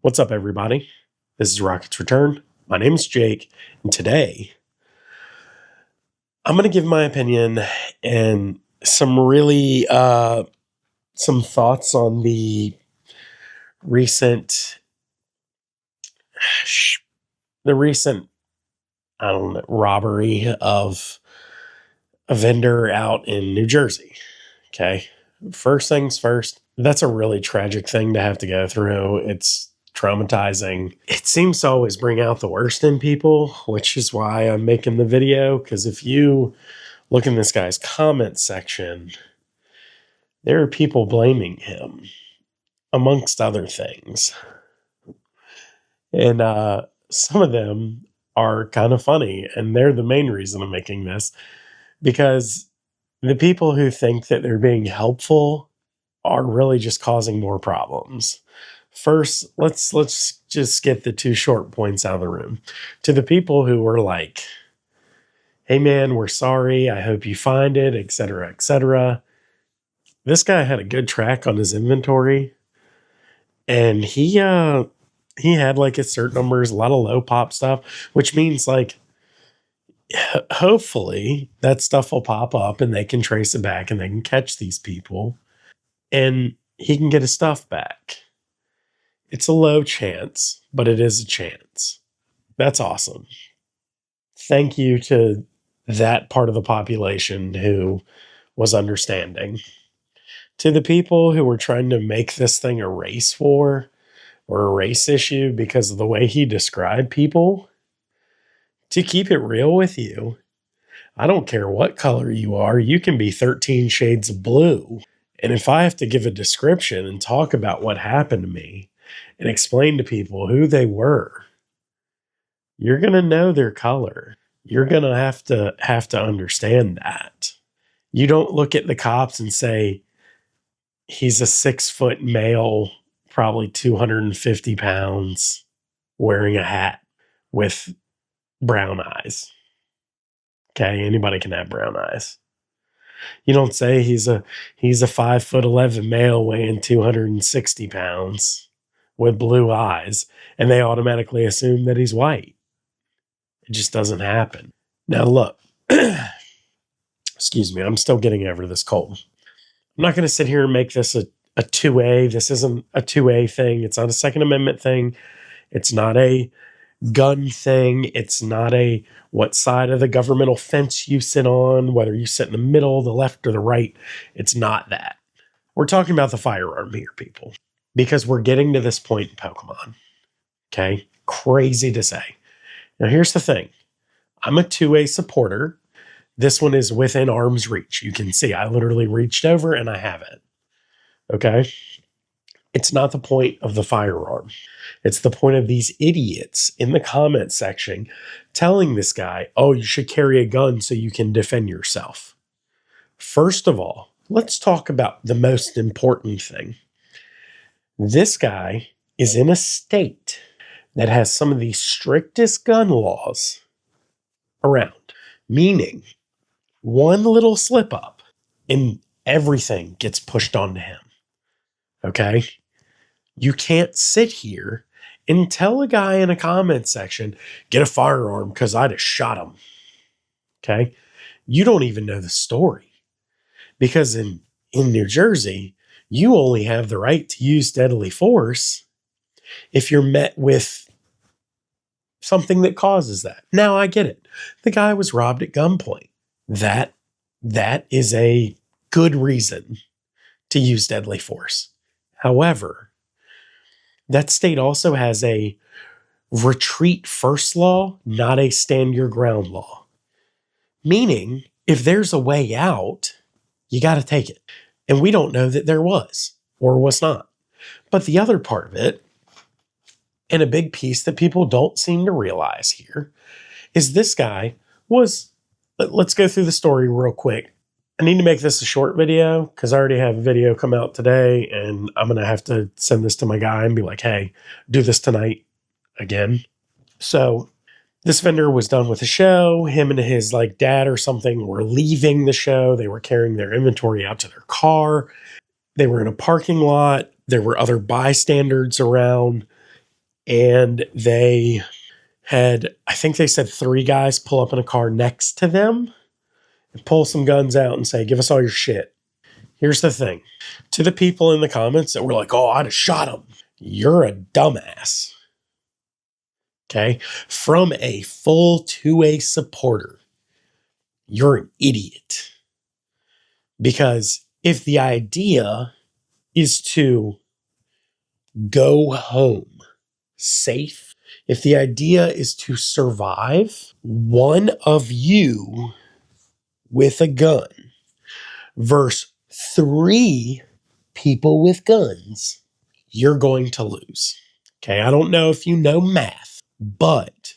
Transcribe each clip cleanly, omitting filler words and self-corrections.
What's up, everybody? This is Rocket's Return. My name is Jake, and today I'm going to give my opinion and some thoughts on recent, the recent, I don't know, robbery of a vendor out in New Jersey. Okay. First things first, that's a really tragic thing to have to go through. It's traumatizing. It seems to always bring out the worst in people, which is why I'm making the video. Because if you look in this guy's comment section, there are people blaming him, amongst other things. And some of them are kind of funny, and they're the main reason I'm making this, because the people who think that they're being helpful are really just causing more problems. First, let's just get the two short points out of the room. To the people who were like, "Hey man, we're sorry. I hope you find it," etc., etc. This guy had a good track on his inventory, and he had like a certain numbers, a lot of low pop stuff, which means like hopefully that stuff will pop up and they can trace it back and they can catch these people and he can get his stuff back. It's a low chance, but it is a chance. That's awesome. Thank you to that part of the population who was understanding. To the people who were trying to make this thing a race war or a race issue because of the way he described people, to keep it real with you, I don't care what color you are, you can be 13 shades of blue. And if I have to give a description and talk about what happened to me and explain to people who they were, you're going to know their color. You're going to have to understand that. You don't look at the cops and say, he's a 6-foot male, probably 250 pounds, wearing a hat with brown eyes. Okay, anybody can have brown eyes. You don't say he's a 5'11" male weighing 260 pounds with blue eyes, and they automatically assume that he's white. It just doesn't happen. Now look, excuse me, I'm still getting over this cold. I'm not going to sit here and make this a 2A. This isn't a 2A thing. It's not a Second Amendment thing. It's not a gun thing. It's not a what side of the governmental fence you sit on, whether you sit in the middle, the left, or the right. It's not that. We're talking about the firearm here, people, because we're getting to this point in Pokemon. Okay? Crazy to say. Now, here's the thing. I'm a 2A supporter. This one is within arm's reach. You can see I literally reached over and I have it. Okay? It's not the point of the firearm. It's the point of these idiots in the comment section telling this guy, oh, you should carry a gun so you can defend yourself. First of all, let's talk about the most important thing. This guy is in a state that has some of the strictest gun laws around, meaning one little slip up and everything gets pushed onto him. Okay? You can't sit here and tell a guy in a comment section, get a firearm because I just shot him. Okay? You don't even know the story. Because in New Jersey, you only have the right to use deadly force if you're met with something that causes that. Now, I get it. The guy was robbed at gunpoint. That is a good reason to use deadly force. However, that state also has a retreat first law, not a stand your ground law. Meaning, if there's a way out, you got to take it. And we don't know that there was or was not. But the other part of it, and a big piece that people don't seem to realize here, is this guy was, let's go through the story real quick. I need to make this a short video because I already have a video come out today and I'm going to have to send this to my guy and be like, hey, do this tonight again. So this vendor was done with the show. Him and his like dad or something were leaving the show. They were carrying their inventory out to their car. They were in a parking lot. There were other bystanders around. and they had, I think they said 3 guys pull up in a car next to them and pull some guns out and say, give us all your shit. Here's the thing. To the people in the comments that were like, oh, I'd have shot him. You're a dumbass. Okay? From a full 2A supporter, you're an idiot. Because if the idea is to go home safe, if the idea is to survive, one of you with a gun versus 3 people with guns, you're going to lose. Okay, I don't know if you know math, but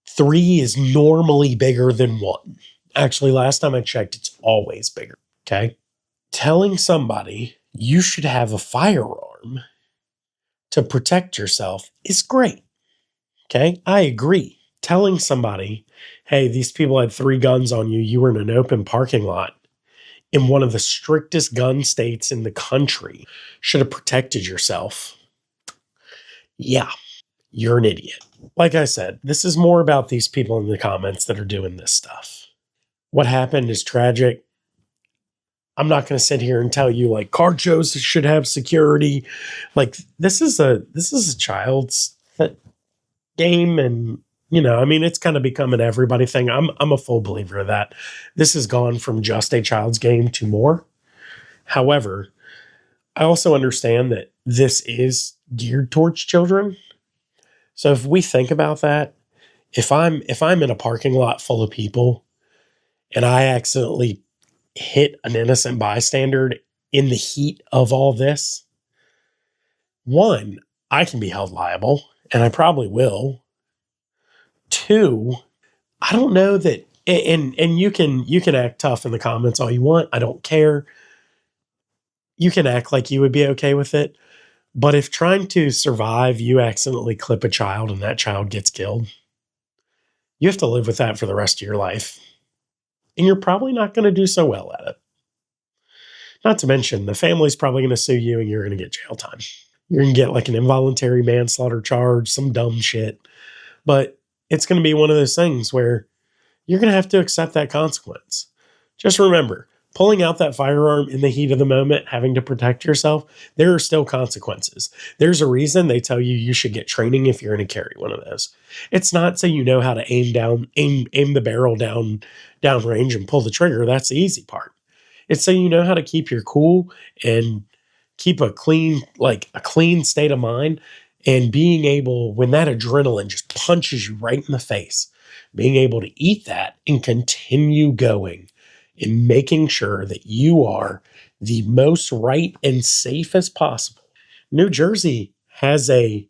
3 is normally bigger than 1. Actually, last time I checked, it's always bigger. Okay, telling somebody you should have a firearm to protect yourself is great. Okay, I agree. Telling somebody, hey, these people had 3 guns on you, you were in an open parking lot in one of the strictest gun states in the country, should have protected yourself. Yeah, you're an idiot. Like I said, this is more about these people in the comments that are doing this stuff. What happened is tragic. I'm not going to sit here and tell you like car shows should have security. Like this is a child's game, and I mean, it's kind of become an everybody thing. I'm a full believer of that. This has gone from just a child's game to more. However, I also understand that this is geared towards children. So if we think about that, if I'm in a parking lot full of people and I accidentally hit an innocent bystander in the heat of all this, one, I can be held liable, and I probably will. 2, I don't know that, and you can act tough in the comments all you want. I don't care. You can act like you would be okay with it. But if trying to survive, you accidentally clip a child and that child gets killed, you have to live with that for the rest of your life. And you're probably not going to do so well at it. Not to mention, the family's probably going to sue you and you're going to get jail time. You're going to get like an involuntary manslaughter charge, some dumb shit. But it's going to be one of those things where you're going to have to accept that consequence. Just remember, pulling out that firearm in the heat of the moment, having to protect yourself, there are still consequences. There's a reason they tell you should get training if you're going to carry one of those. It's not so you know how to aim the barrel down range and pull the trigger. That's the easy part. It's so you know how to keep your cool and keep a clean state of mind, and being able, when that adrenaline just punches you right in the face, being able to eat that and continue going and making sure that you are the most right and safe as possible. New Jersey has a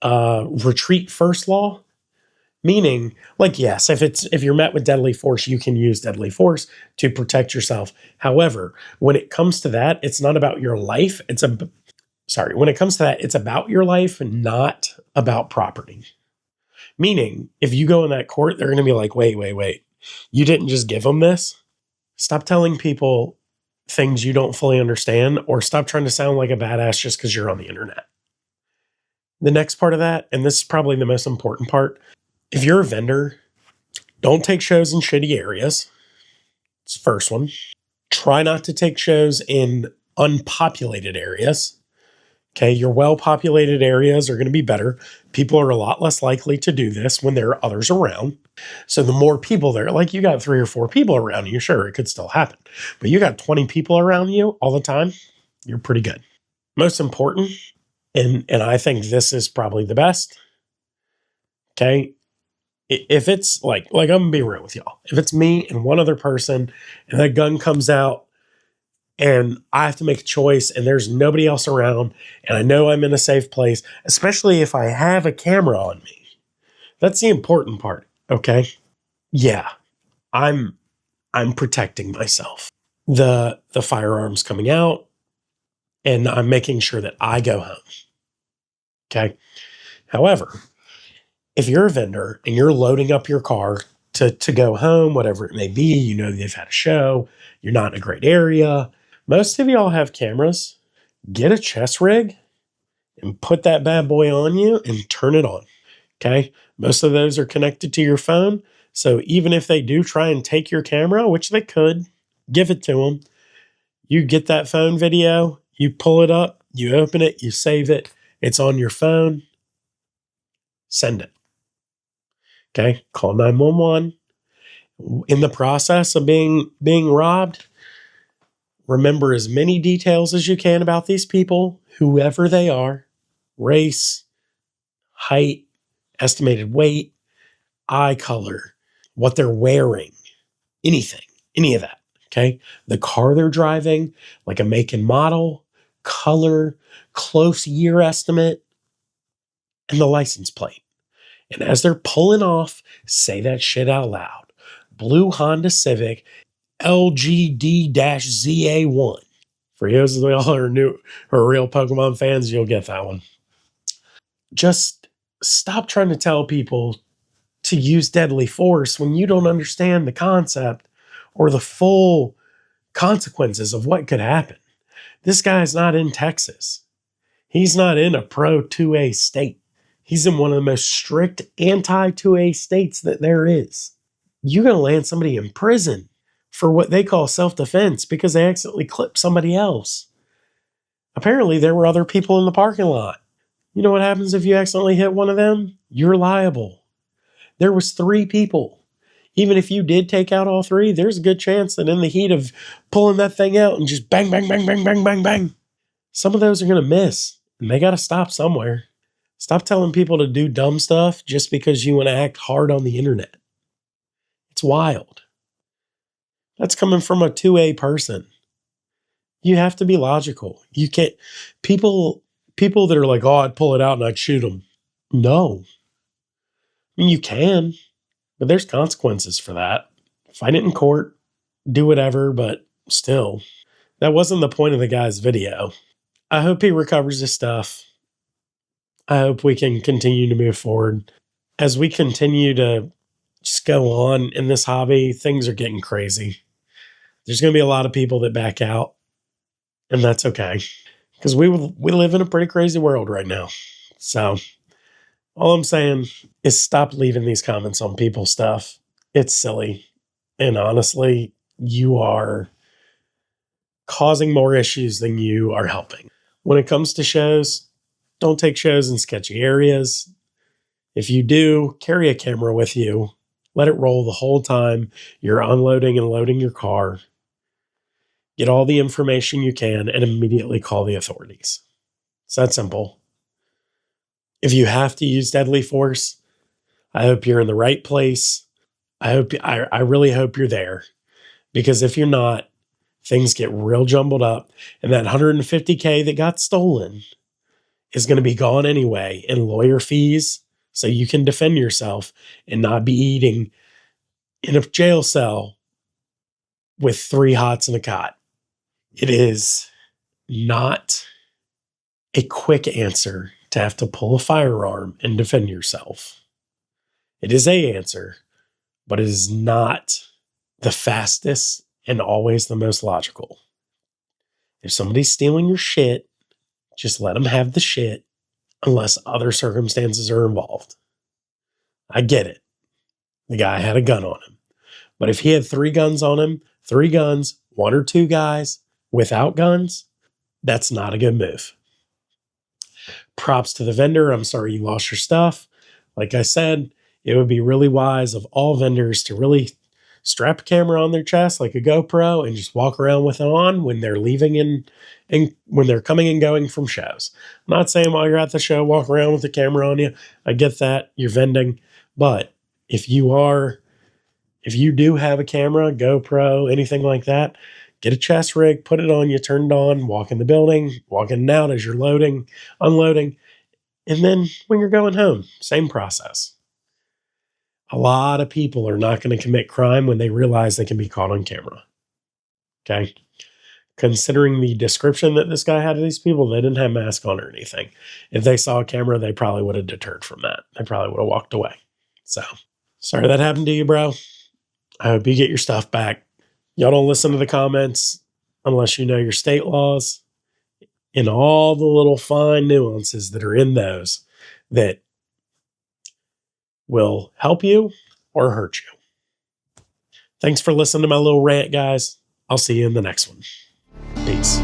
retreat first law, meaning, like, yes, if you're met with deadly force, you can use deadly force to protect yourself. However, when it comes to that, it's not about your life. When it comes to that, it's about your life and not about property. Meaning, if you go in that court, they're going to be like, wait. You didn't just give them this? Stop telling people things you don't fully understand, or stop trying to sound like a badass just because you're on the internet. The next part of that, and this is probably the most important part, if you're a vendor, don't take shows in shitty areas. It's the first one. Try not to take shows in unpopulated areas. Okay, your well-populated areas are going to be better. People are a lot less likely to do this when there are others around. So the more people there, like you got 3 or 4 people around you, sure, it could still happen. But you got 20 people around you all the time, you're pretty good. Most important, and I think this is probably the best, okay, if it's like I'm going to be real with y'all. If it's me and one other person and that gun comes out, and I have to make a choice and there's nobody else around and I know I'm in a safe place, especially if I have a camera on me. That's the important part, okay? Yeah, I'm protecting myself. The firearm's coming out and I'm making sure that I go home. Okay? However, if you're a vendor and you're loading up your car to go home, whatever it may be, they've had a show, you're not in a great area, most of y'all have cameras. Get a chest rig and put that bad boy on you and turn it on. Okay. Most of those are connected to your phone. So even if they do try and take your camera, which they could, give it to them. You get that phone video, you pull it up, you open it, you save it. It's on your phone. Send it. Okay. Call 911. In the process of being robbed, remember as many details as you can about these people, whoever they are, race, height, estimated weight, eye color, what they're wearing, anything, any of that. Okay. The car they're driving, like a make and model, color, close year estimate, and the license plate. And as they're pulling off, say that shit out loud. Blue Honda Civic LGD-ZA1. For those of y'all who are new or real Pokemon fans, you'll get that one. Just stop trying to tell people to use deadly force when you don't understand the concept or the full consequences of what could happen. This guy's not in Texas. He's not in a pro 2A state. He's in one of the most strict anti 2A states that there is. You're going to land somebody in prison for what they call self-defense because they accidentally clipped somebody else. Apparently, there were other people in the parking lot. You know what happens if you accidentally hit one of them? You're liable. There was 3 people. Even if you did take out all 3, there's a good chance that in the heat of pulling that thing out and just bang, bang, bang, bang, bang, bang, bang, some of those are going to miss. And they got to stop somewhere. Stop telling people to do dumb stuff just because you want to act hard on the internet. It's wild. That's coming from a 2A person. You have to be logical. You can't, people that are like, oh, I'd pull it out and I'd shoot them. No. I mean, you can, but there's consequences for that. Fight it in court, do whatever, but still, that wasn't the point of the guy's video. I hope he recovers his stuff. I hope we can continue to move forward. As we continue to just go on in this hobby, things are getting crazy. There's going to be a lot of people that back out, and that's okay. Because we live in a pretty crazy world right now. So all I'm saying is stop leaving these comments on people's stuff. It's silly. And honestly, you are causing more issues than you are helping. When it comes to shows, don't take shows in sketchy areas. If you do, carry a camera with you. Let it roll the whole time you're unloading and loading your car. Get all the information you can and immediately call the authorities. It's that simple. If you have to use deadly force, I hope you're in the right place. I really hope you're there. Because if you're not, things get real jumbled up. And that $150K that got stolen is going to be gone anyway in lawyer fees so you can defend yourself and not be eating in a jail cell with 3 hots and a cot. It is not a quick answer to have to pull a firearm and defend yourself. It is a answer, but it is not the fastest and always the most logical. If somebody's stealing your shit, just let them have the shit unless other circumstances are involved. I get it. The guy had a gun on him. But if he had 3 guns on him, 3 guns, 1 or 2 guys without guns, that's not a good move. Props to the vendor. I'm sorry you lost your stuff. Like I said, it would be really wise of all vendors to really strap a camera on their chest like a GoPro and just walk around with it on when they're leaving and when they're coming and going from shows. I'm not saying while you're at the show, walk around with the camera on you. I get that. You're vending. But if you do have a camera, GoPro, anything like that, get a chest rig, put it on you, turn it on, walk in the building, walk in and out as you're loading, unloading. And then when you're going home, same process. A lot of people are not going to commit crime when they realize they can be caught on camera. Okay? Considering the description that this guy had of these people, they didn't have masks on or anything. If they saw a camera, they probably would have deterred from that. They probably would have walked away. So, sorry that happened to you, bro. I hope you get your stuff back. Y'all don't listen to the comments unless you know your state laws. and all the little fine nuances that are in those that will help you or hurt you. Thanks for listening to my little rant, guys. I'll see you in the next one. Peace.